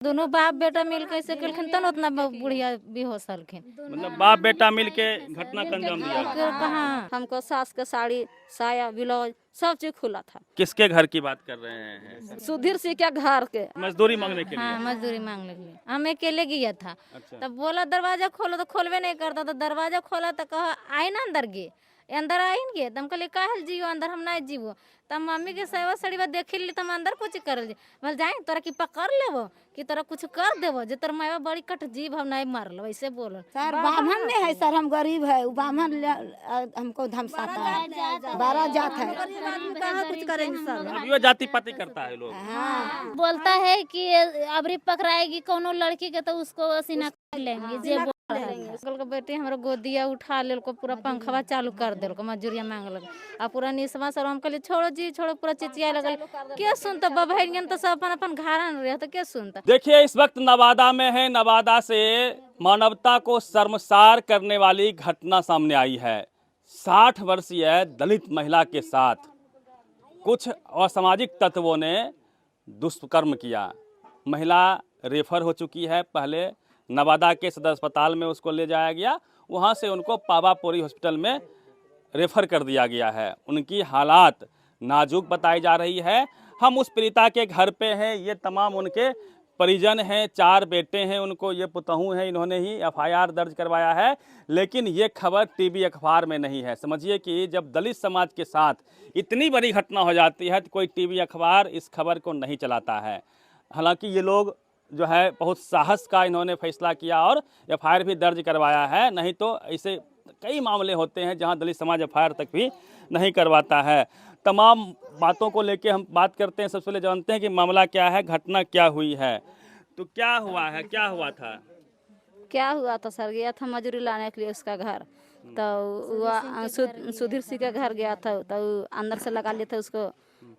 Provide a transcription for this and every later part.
दोनों बाप बेटा मिल के ऐसे कलखिन तन उतना बुढ़िया बेहोश हलखिन। मतलब बाप बेटा मिल के घटना का अंजाम दिया। कहाँ हमको सास का साड़ी साया ब्लाउज सब चीज खुला था। किसके घर की बात कर रहे हैं? सुधीर सिंह के घर के मजदूरी मांगने के लिए। हाँ मजदूरी मांगने के लिए हम अकेले गया था। अच्छा। तब बोला दरवाजा खोलो तो खोलवे नहीं करता, तो दरवाजा खोला तो कहा आए ना अंदर गे, अंदर आइन गे। तम कहले काहे जीवो अंदर, हम नहीं जीवो। तब मम्मी के सेवा सड़ीवा देख ली, तम अंदर कुछ कर ली। बोल जाए तोरा की पकड़ लेबो कि तोरा कुछ कर देबो, जे तोर माया बड़ी कट जीव हम नहीं मारलो, ऐसे बोलो। सर ब्राह्मण नहीं है सर, हम गरीब है, वो ब्राह्मण हमको धमकाता है, 12 जात है। कहाँ कुछ करेंगे सर। अभी वो जाति पाति करता है लोग। हाँ बोलता है कि अबरी पकड़ाएगी कोनो लड़की के तो उसको सीना काट लेंगे, जे बोल रहा है। कल के बेटी हमारा गोदिया उठा ले को, पूरा पंखवा चालू कर दे को, मजूरिया मांग लग आ पूरा निसवा सर। हम कहले छोड़ो जी छोड़ो, पूरा चिचिया लगल। क्या सुनता बबहरियन तो सब अपन अपन घारा रहे तो क्या सुनता। देखिए इस वक्त नवादा में है। नवादा से मानवता को शर्मसार करने वाली घटना सामने आई है। 60 वर्षीय दलित महिला के साथ कुछ असामाजिक तत्वों ने दुष्कर्म किया। महिला रेफर हो चुकी है। पहले नवादा के सदर अस्पताल में उसको ले जाया गया, वहां से उनको पावापुरी हॉस्पिटल में रेफर कर दिया गया है। उनकी हालात नाजुक बताई जा रही है। हम उस पीड़िता के घर पे हैं। ये तमाम उनके परिजन हैं, 4 बेटे हैं उनको, ये पुतहू हैं। इन्होंने ही एफआईआर दर्ज करवाया है, लेकिन ये खबर टीवी अखबार में नहीं है। समझिए कि जब दलित समाज के साथ इतनी बड़ी घटना हो जाती है तो कोई टीवी अखबार इस खबर को नहीं चलाता है। हालांकि ये लोग जो है बहुत साहस का इन्होंने फैसला किया और एफआईआर भी दर्ज करवाया है। नहीं तो ऐसे कई मामले होते हैं जहां दलित समाज एफआईआर तक भी नहीं करवाता है। तमाम बातों को लेके हम बात करते हैं। सबसे पहले जानते हैं कि मामला क्या है, घटना क्या हुई है। तो क्या हुआ है, क्या हुआ था? क्या हुआ था सर, गया था मजूरी लाने के लिए उसका घर, तो वह सुधीर सिंह के घर गया था, तो अंदर से लगा लिया था उसको,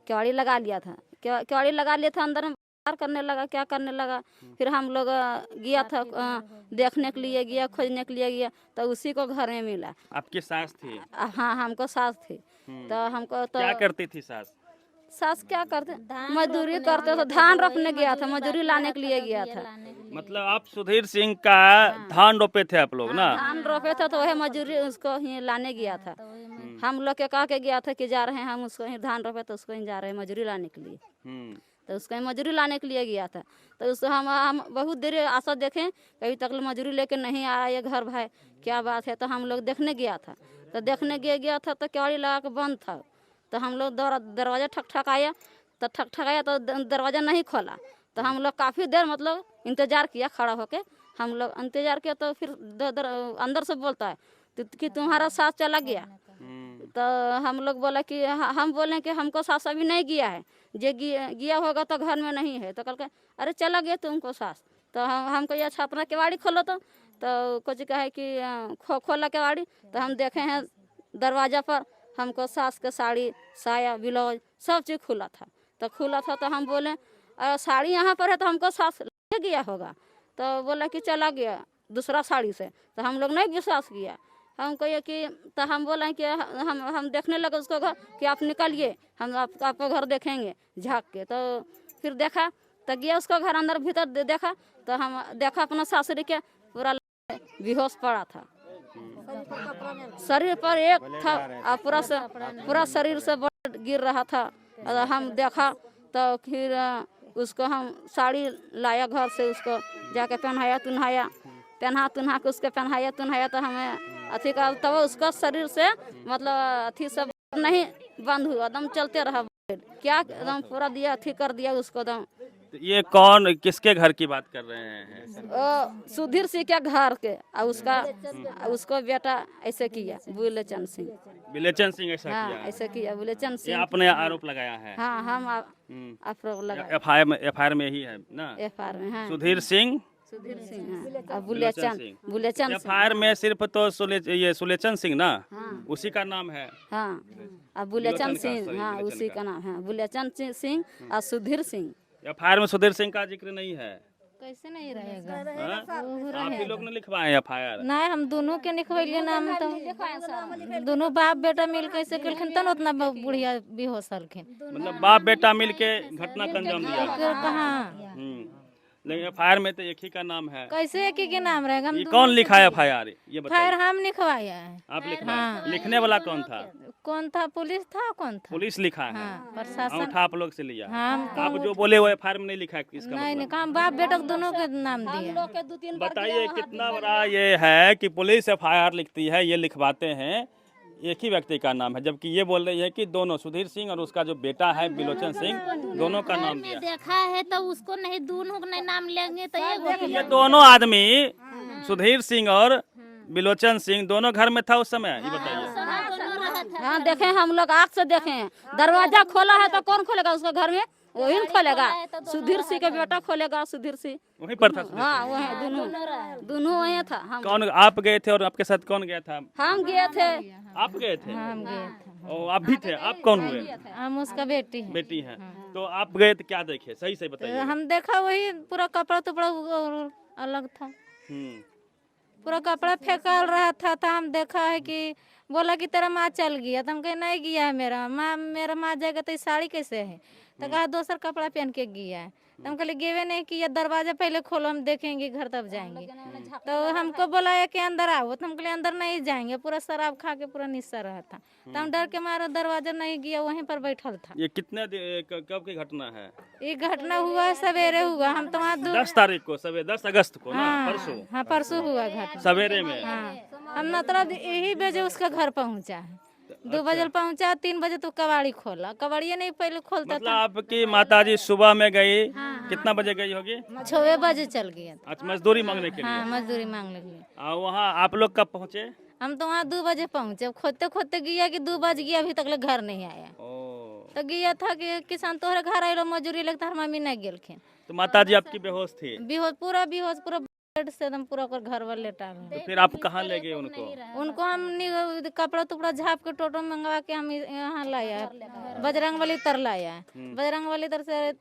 केवाड़ी लगा लिया था, केवाड़ी लगा लिया था। अंदर में बाहर करने लगा, क्या करने लगा। फिर हम लोग गया था देखने के लिए, गया खोजने के लिए गया, तो उसी को घर में मिला। आपकी सास थी? हाँ हमको सास थी। तो हमको तो क्या करती थी सास? सास क्या करते, मजदूरी करते थे। धान रोपने गया था, मजदूरी लाने के लिए गया था। मतलब आप सुधीर सिंह का धान रोपे थे आप लोग ना? धान रोपे थे तो वह मजदूरी उसको ही लाने गया था। हम लोग के कह के गया था कि जा रहे हैं हम, उसको ही धान रोपे तो उसको ही जा रहे हैं मजदूरी लाने के लिए। तो उसको ही मजदूरी लाने के लिए गया था। तो उसको हम बहुत देर आशा देखें, कभी तक मजदूरी लेके नहीं आया ये घर भाई, क्या बात है। तो हम लोग देखने गया था, तो देखने गया था तो केवाड़ी लगा के बंद था। तो हम लोग दरवाजा ठकठकाया, तो ठकठकाया तो दरवाज़ा नहीं खोला। तो हम लोग काफ़ी देर मतलब इंतज़ार किया खड़ा होके। हम लोग इंतज़ार किया तो फिर अंदर से बोलता है कि तुम्हारा सास चला गया। तो हम लोग बोला कि हम बोले कि हमको सास अभी नहीं गया है, जे गया होगा तो घर में नहीं है। तो कल के अरे चला गया तुमको सास। तो हमको ये अच्छा अपना केवाड़ी खोलो। तो कुछ कहे कि खोला केवाड़ी। तो हम देखे हैं दरवाज़ा पर हमको सास का साड़ी साया ब्लाउज सब चीज़ खुला था। तो खुला था तो हम बोले साड़ी यहाँ पर है तो हमको सास ले गया होगा। तो बोला कि चला गया दूसरा साड़ी से। तो हम लोग नहीं विश्वास किया। हम कहिए कि तो हम बोले कि हम देखने लगे उसको घर कि आप निकलिए, हम आपको घर देखेंगे झाँक के। तो फिर देखा तो गया उसका घर अंदर भीतर देखा, तो हम देखा अपना सासुरी के पूरा बेहोश पड़ा था, शरीर पर एक था, पूरा शरीर से ब्लड गिर रहा था। हम देखा तो फिर उसको हम साड़ी लाया घर से, उसको जाके पहना के उसके पहनाया तो हमें अथी का, तब उसका शरीर से मतलब अथी सब नहीं बंद हुआ, एकदम चलते रहा क्या, एकदम पूरा दिया अथी कर दिया उसको एकदम। तो ये कौन किसके घर की बात कर रहे हैं? सुधीर सिंह के घर के, और उसको बेटा ऐसे किया बुलेचन सिंह। बिलेचन सिंह ऐसा हाँ किया? ऐसे किया बुलेचन ये सिंह। आपने आरोप लगाया है? हाँ हम आरोप लगा एफआईआर में ही है ना? एफआईआर में। हाँ सुधीर सिंह हाँ, और बुलेचन एफआईआर में सिर्फ तो ये सुलेचन सिंह ना? उसी का नाम है? हाँ, और बुलेचन सिंह, हाँ बुलेचन उसी का नाम है बुलेचन सिंह और सुधीर सिंह। एफआईआर में सुधीर सिंह का जिक्र नहीं है? कैसे नहीं रहेगा? आप ही लोग ने लिखवाए एफआईआर? नहीं, हम दोनों के लिखवैलिए नाम, तो दोनों बाप बेटा मिल के ऐसे कलखिन तन उतना बुढ़िया बेहोश हलखिन। मतलब बाप बेटा मिल के घटना का अंजाम दिया? कहाँ लेकिन एफआईआर में तो एक ही का नाम है। कैसे एक ही के नाम रहेगा? हम ये कौन लिखा है एफआईआर, ये फायर बताइए। हम लिखवाया है। आप लिखा हाँ। लिखने वाला कौन था? कौन था? पुलिस था? कौन था? पुलिस लिखा है। हाँ, प्रशासन। अंगूठा आप लोग से लिया। हाँ, आप जो बोले वो एफआईआर में नहीं लिखा है, इसका नहीं मतलब? हम बाप बेटा दोनों के नाम दिए। के 2-3 बार बताइए कितना बड़ा ये है कि पुलिस एफआईआर लिखती है, ये लिखवाते हैं एक ही व्यक्ति का नाम है, जबकि ये बोल रही है कि दोनों, सुधीर सिंह और उसका जो बेटा है बिलोचन सिंह, दोनों का नाम दिया। देखा है तो उसको नहीं, दोनों का नहीं नाम लेंगे तो ये दोनों आदमी, सुधीर सिंह और बिलोचन सिंह, दोनों घर में था उस समय, ये बताइए। हाँ देखे, हम लोग आँख से देखे हैं। दरवाजा खोला है तो कौन खोलेगा उसका घर में? वही न खोलेगा। सुधीर सिंह का बेटा खोलेगा, सुधीर सिंह वहीं पर था सुधीर हाँ वही दोनों वही था। हम सिंह। कौन आप गए थे और आपके साथ कौन गया था? हम गए थे। आप गए थे? हम गए थे। और आप भी थे? आप कौन हुए? हम उसका बेटी है। बेटी हैं। तो आप गए तो क्या देखे, सही सही बताइए। हम देखा वही पूरा कपड़ा तुपड़ा अलग था, हम्म। पूरा कपड़ा फेंकल रहा था। तो हम देखा है कि बोला कि तेरा माँ चल गया, तो हम कहे नहीं गया है मेरा माँ जाएगा तो ये साड़ी कैसे है? तो कहा दूसरा कपड़ा पहन के गया है। तो हम कहले गेवे नहीं किया, दरवाजा पहले खोलो, हम देखेंगे घर तब जाएंगे। तो हमको बोला कि अंदर आओ, तो हम कहले अंदर नहीं जाएंगे, पूरा शराब खा के पूरा निस्सा रहा था। तो हम डर के मारे दरवाजा नहीं गया, वहीं पर बैठल था। ये कितने कब की घटना है? ये घटना हुआ है सवेरे हुआ। हम तो वहाँ 10 तारीख को, सवेरे 10 अगस्त को ना, हाँ, परसों हाँ परसों हुआ घटना सवेरे में। हाँ, हम मतलब यही बजे उसका घर पहुंचा है। 2 बजे पहुंचा, 3 बजे तो कबाड़ी खोला, कबाड़िए नहीं पहले खोलता मतलब था। आपकी माताजी सुबह में गई, कितना बजे गई होगी? 6 बजे चल गया था। अच्छा, मजदूरी मांगने के लिए। हाँ मजदूरी मांगने के लिए। और वहाँ आप लोग कब पहुँचे? हम तो वहाँ 2 बजे पहुंचे, खोदते खोदते गया कि 2 बज गया, अभी तक ले घर नहीं आया। ओ, तो गया था कि किसान तोहरे घर आये मजदूरी लगता है, मम्मी नहीं गेलखिन। तो माताजी आपकी बेहोश थी? बेहोश पूरा बेड से एकदम पूरा ओकर घर वाले लेटा गए। तो फिर आप कहाँ ले गए उनको? उनको हम कपड़ा टुपड़ा झाप के टोटो मंगवा के हम यहाँ लाया, बजरंग वाली तर लाया। बजरंग वाली तर से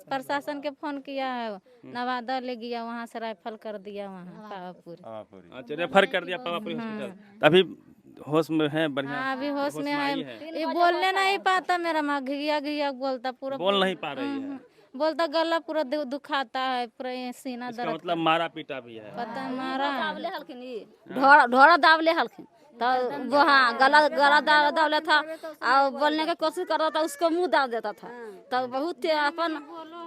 प्रशासन के फोन किया है, नवादा ले गया, वहाँ से राइफल कर दिया वहाँ पावापुरी। अच्छा, रेफर कर दिया पावापुरी हॉस्पिटल। अभी होश में है? बढ़िया। हाँ अभी होश में है। है। ये बोलने नहीं पाता, मेरा माँ घिया घिया बोलता, पूरा बोल नहीं पा रही है। बोलता, गला पूरा दुखाता है, पूरा ये सीना इसका दर्द, मतलब मारा पीटा भी है। पता मारा। दावले हलखिन ढोड़ा दावले हलखिन। तो वो हाँ गला दावले था और बोलने की कोशिश कर रहा था, उसको मुंह दाब देता था। तो बहुत अपन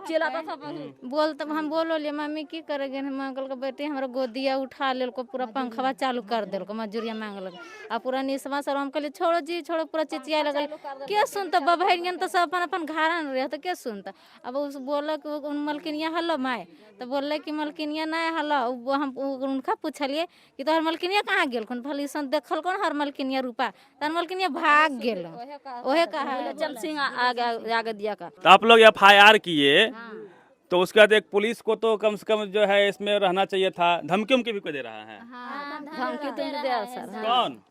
चिल्लाता था बहुत। बोलता, हम बोलो लिए मम्मी की करेगे? अंकल के बेटे हमारा गोदिया उठा ले को, पूरा पंखवा चालू कर दे को, मजूरिया मांग लग आ पूरा निसवा सर। हम कहले छोड़ो जी छोड़ो, पूरा चिचिया लगल। क्या सुनता बभैन तो सब अपन घर रहे, तो क्या सुनता? अब उस बोला कि उन मलकिनिया हलो माए, तो बोल कि मलकिनिया नहीं हलो। हम उनका पूछलिए कि तोहर मलकिनिया कहाँ गेल? भली सन देखल कौन हर मलकिनिया रूपा? तहर मलकिनिया भाग गेल। ओहे कहा चल सिंह आगे दिया का। तो आप लोग एफआईआर किए, तो उसके बाद एक पुलिस को तो कम से कम जो है इसमें रहना चाहिए था। धमकी भी कोई दे रहा है? धमकी तो नहीं दिया सर। कौन?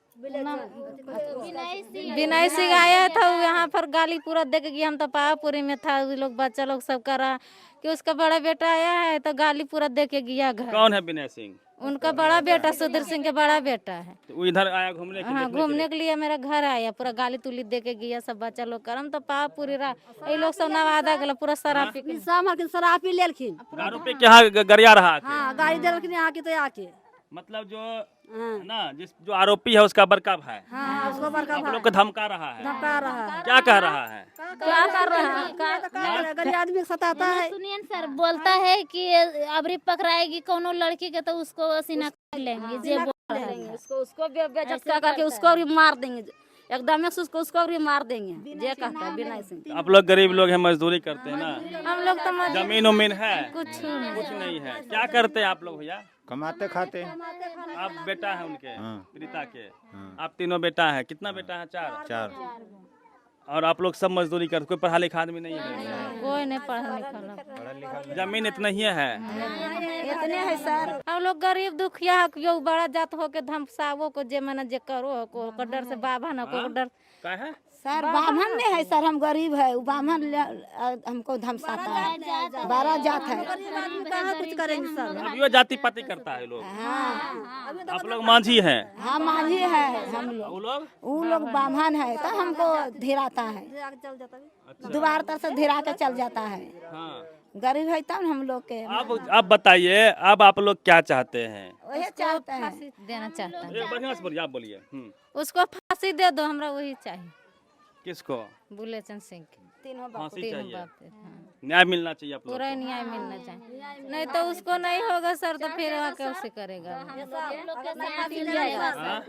विनय सिंह आया था, यहाँ पर गाली पूरा दे के गया। हम तो पावापुरी में था, लोग बच्चा लोग सब करा कि उसका बड़ा बेटा आया है, तो गाली पूरा दे के गया घर। कौन है विनय सिंह? उनका बड़ा बेटा, सुधीर सिंह के बड़ा बेटा है। तो वो इधर आया घूमने के लिए? हाँ घूमने के लिए मेरा घर आया, पूरा गाली तुली दे के गया सब बच्चा लोग कर। हम तो पावापुरी ये लोग सब नवादा गला, पूरा शराब पी के। शराब पी लेलखिन। दारू पे क्या गरिया रहा था? हाँ गाड़ी देलखिन यहाँ की तो आके। मतलब जो ना जो आरोपी है उसका बड़का भाई, हाँ उसको बड़का आप लोग को धमका रहा है? धमका रहा है। क्या कह रहा है? क्या कर रहे हैं? गरीब आदमी सताता है। सुनिए सर, बोलता है कि अबरी पकड़ाएगी कोनो लड़की के तो उसको सीना काट लेंगे, जे बोल रहा है। उसको बेइज्जत करके उसको भी मार देंगे, एकदम से उसको भी मार देंगे, जे कहता है विनय सिंह। आप लोग गरीब लोग हैं, मजदूरी करते हैं ना? हम लोग तो जमीन उमीन है? कुछ नहीं। कुछ नहीं है। क्या करते हैं आप लोग भैया? कमाते खाते। आप बेटा है उनके? हाँ। प्रीता के? आप तीनों बेटा है? कितना बेटा है? 4। 4। और आप लोग सब मजदूरी करते? कोई पढ़ा लिखा आदमी नहीं है? कोई नहीं पढ़ा लिखा। जमीन इतना ही है? इतने है सर। हम लोग गरीब दुखिया है, यो बड़ा जात हो के धमसावो को, जे मना जे करो को डर से बाभा न को डर। क्या है? सर ब्राह्मण नहीं है सर, हम गरीब है। वो ब्राह्मण हमको धमसाता है, 12 जात है। कहाँ कुछ करेंगे सर? अभियो जाति पाति करता है लोग। हाँ आप लोग मांझी हैं? हाँ मांझी है हम लोग। वो लोग ब्राह्मण है, तो हमको धीराता है, अच्छा। दोबारा तर से धीरा के चल जाता है। हाँ। गरीब है तब हम लोग के अब बताइए, अब आप लोग क्या चाहते हैं? वही चाहते हैं। फांसी देना चाहता है, बढ़िया से बोलिए, आप बोलिए। उसको फांसी दे दो, हमरा वही चाहिए। किसको? बुलेचन सिंह के तीनों फांसी तीनों चाहिए? बाप थे, हाँ। न्याय मिलना चाहिए आप लोग पूरा को। न्याय मिलना चाहिए, नहीं तो उसको नहीं होगा सर तो फिर आके उसे करेगा।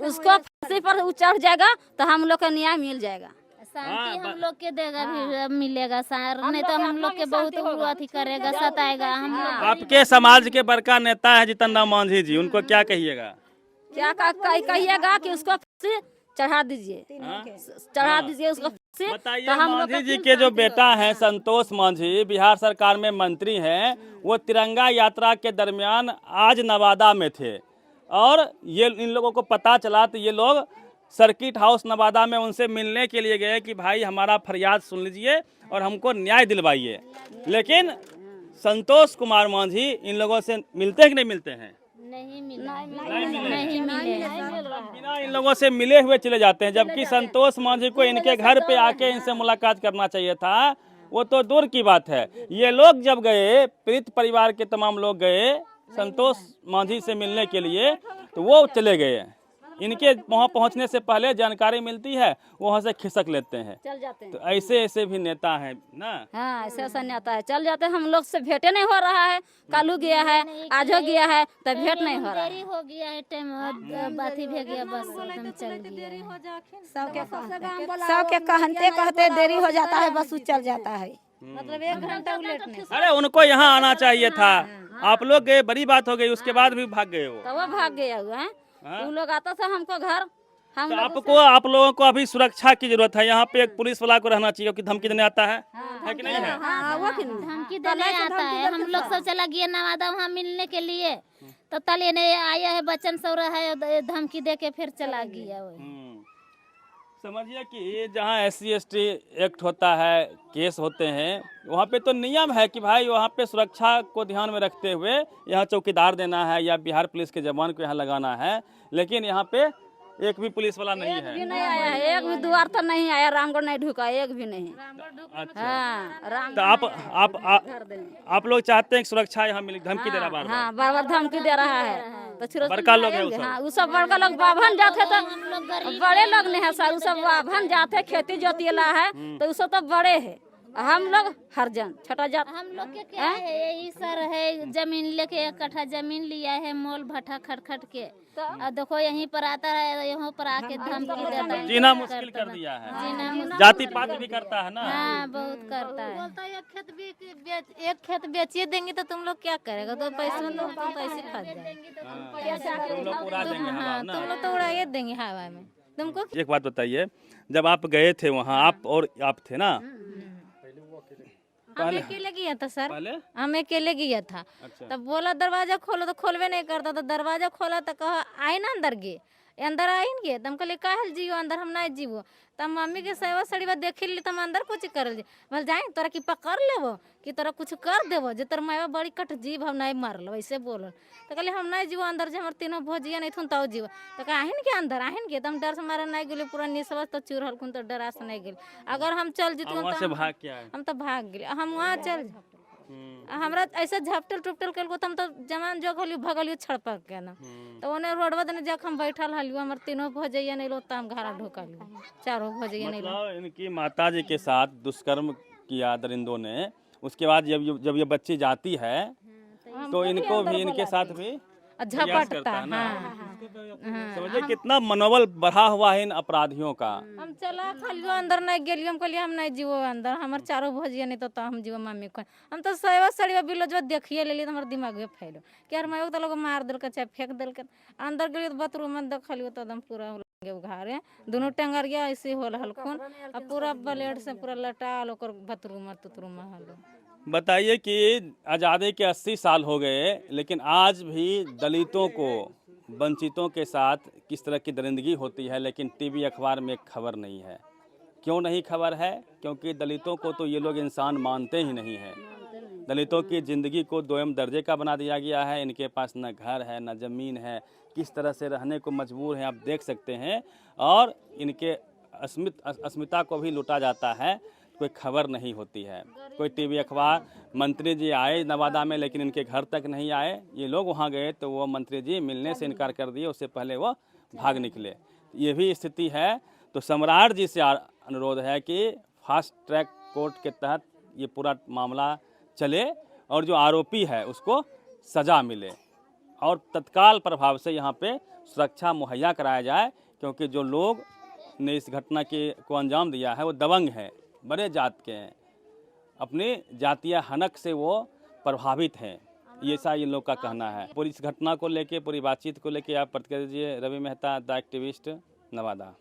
उसको फांसी पर चढ़ जाएगा तो हम लोग का न्याय मिल जाएगा। शांति हम लोग के देगा भी मिलेगा सर, नहीं तो हम लोग के बहुत अथी करेगा, सताएगा हम लोग। आपके समाज के बड़का नेता है जीतन राम मांझी जी, उनको क्या कहिएगा? क्या कहिएगा कि उसको फांसी चढ़ा दीजिए, चढ़ा दीजिए उसको फांसी। बताइए, तो हम लोग मांझी जी के जो बेटा है संतोष मांझी, बिहार सरकार में मंत्री हैं, वो तिरंगा यात्रा के दरमियान आज नवादा में थे और ये इन लोगों को पता चला तो ये लोग सर्किट हाउस नवादा में उनसे मिलने के लिए गए कि भाई हमारा फरियाद सुन लीजिए और हमको न्याय दिलवाइए। लेकिन संतोष कुमार मांझी इन लोगों से मिलते हैं कि नहीं मिलते हैं? नहीं मिला, नहीं मिलेगा, बिना इन लोगों से मिले हुए चले जाते हैं, जबकि संतोष मांझी को इनके घर पे आके इनसे मुलाकात करना चाहिए था। वो तो दूर की बात है, ये लोग जब गए, पीड़ित परिवार के तमाम लोग गए संतोष मांझी से मिलने के लिए, तो वो चले गए। इनके वहाँ पहुँचने से पहले जानकारी मिलती है, वहाँ से खिसक लेते हैं। चल जाते हैं। तो ऐसे ऐसे भी नेता हैं ना। हाँ, ऐसा ऐसा नेता है, चल जाते हैं। हम लोग से भेंटे नहीं हो रहा है, कालू गया है, आज हो गया है, तो भेंट नहीं हो रहा है। देरी हो गया है, टाइम बाती भी गया, बस एकदम चल गया। सबके कहते कहते देरी हो जाता है, बस वो चल जाता है। मतलब 1 घंटा उलेट नहीं। अरे उनको यहाँ आना चाहिए था, आप लोग गए, बड़ी बात हो गई, उसके बाद भी भाग गए वो। तो वो भाग गया हुआ है। वो लोग आता था हमको घर, हम तो लोग आप लोगों को अभी सुरक्षा की जरूरत है। यहाँ पे एक पुलिस वाला को रहना चाहिए, क्योंकि धमकी देने आता है कि नहीं है? धमकी देने आता है। हम लोग सब चला गया नवादा वहाँ मिलने के लिए, तो तले ने आया है, बच्चन सौरा है, धमकी दे के फिर चला गया। समझिए कि जहाँ SC/ST एक्ट होता है, केस होते हैं, वहाँ पे तो नियम है कि भाई वहाँ पे सुरक्षा को ध्यान में रखते हुए यहाँ चौकीदार देना है या बिहार पुलिस के जवान को यहाँ लगाना है। लेकिन यहाँ पे एक भी पुलिस वाला नहीं है। नहीं आया है, एक भी द्वार तो नहीं आया, रामगढ़ नहीं ढुका, एक भी नहीं। अच्छा, हाँ, राम तो आप लोग चाहते हैं कि सुरक्षा यहाँ मिले? धमकी दे रहा बार बार। हाँ, बार बार धमकी दे रहा है। तो फिर बड़का लोग है वो सब। हाँ, वो सब बड़का लोग बाभन जाते तो बड़े लोग नहीं है सर, वो सब बाभन जाते, खेती जोतीला है तो वो सब तो बड़े है। हम लोग हरजन छोटा जात। हम लोग के क्या है, यही सर है, जमीन लेके 1 कट्ठा जमीन लिया है, मोल भट्ठा खट के, और देखो यहीं पर आता है, यहाँ पर आके धमकी देता है। जीना मुश्किल कर दिया है, जीना जाति पात भी करता है ना। हाँ, बहुत करता है। बोलता है एक खेत बेचिए देंगे तो तुम लोग क्या करेगा, तो पैसे तो पैसे फंस जाएंगे, तुम लोग उड़ा देंगे हवा हाँ, ना। तुम लोग तो उड़ाइए देंगे हवा में तुमको। एक बात बताइए, जब आप गए थे वहाँ, आप थे ना? हम अकेले गया था सर, पहले हम अकेले गया था। अच्छा। तब बोला दरवाजा खोलो, तो खोलवे नहीं करता, तो दरवाजा खोला तो कहा आए ना अंदर गे, अंदर आएंगे। तो हम कहले काहे जीवो अंदर, हम नहीं जीवो। तब मम्मी के सेवा सड़ी बात देख ली, तब अंदर कुछ कर ली, बोल जाए तोरा की पकड़ लेबो कि तोरा कुछ कर देबो, जे तोर माया बड़ी कट जीव हम नहीं मारलो, ऐसे बोलो। तो कहले हम नहीं जीवो अंदर, जे हमार तीनों भोजिया नहीं थुन तो जीवो। तो कहा आहिन के अंदर, आहिन के। तो हम डर से मारे नहीं गेले, पूरा निसवस तो चूर हलकुन, तो डरा से नहीं गेले। अगर हम चल जीतू वहाँ से भाग के आए। हम तो भाग गए, हम वहाँ चल हमरा ऐसा झपटल टुपटल कर तो हम तो जमान जो हलियो भगलियो छड़पक के ना। तो ओने रोडवा दने जख हम बैठल हलियो, हमर तीनों भोजैया नहीं लो, हम घरा ढोकलियो, चारों भोजैया नहीं लो। मतलब इनकी माताजी के साथ दुष्कर्म किया दरिंदों ने, उसके बाद जब ये बच्ची जाती है तो इनको भी, इनके साथ भी झपटता है। समझिए कितना मनोबल बढ़ा हुआ है इन अपराधियों का। हम चला खलियो अंदर नहीं गेलियो, हम कहलिए हम नहीं जीवो अंदर, हमर चारों भोजिया नहीं तो हम जीवो मम्मी को। हम तो सेवा सड़िया बिलो जो देखिए ले लिए, तो हमारे दिमाग में फैलो कि यार मैं तो लोग मार दिल के चाहे फेंक दिल के। अंदर गेलियो तो बाथरूम में देखलियो तो एकदम पूरा उघार है, दोनों टंगरिया ऐसे होल हलखुन, और पूरा ब्लेड से पूरा लटाल ओकर बाथरूम तुतरूम हलो। बताइए कि आज़ादी के 80 साल हो गए, लेकिन आज भी दलितों को, वंचितों के साथ किस तरह की दरिंदगी होती है, लेकिन टीवी अखबार में खबर नहीं है। क्यों नहीं खबर है? क्योंकि दलितों को तो ये लोग इंसान मानते ही नहीं हैं। दलितों की ज़िंदगी को दोयम दर्जे का बना दिया गया है। इनके पास न घर है, न ज़मीन है, किस तरह से रहने को मजबूर हैं आप देख सकते हैं। और इनके अस्मिता को भी लूटा जाता है। कोई खबर नहीं होती है। कोई टीवी अखबार, मंत्री जी आए नवादा में लेकिन इनके घर तक नहीं आए। ये लोग वहाँ गए तो वो मंत्री जी मिलने से इनकार कर दिए, उससे पहले वो भाग निकले। ये भी स्थिति है। तो सम्राट जी से अनुरोध है कि फास्ट ट्रैक कोर्ट के तहत ये पूरा मामला चले और जो आरोपी है उसको सज़ा मिले और तत्काल प्रभाव से यहाँ पे सुरक्षा मुहैया कराया जाए, क्योंकि जो लोग ने इस घटना को अंजाम दिया है वो दबंग हैं, बड़े जात के हैं, अपने जातीय हनक से वो प्रभावित हैं, ये सा इन लोग का कहना है। पूरी इस घटना को लेके, पूरी बातचीत को लेके आप प्रतिक्रिया दीजिए। Ravi Mehta, the activist, Nawada.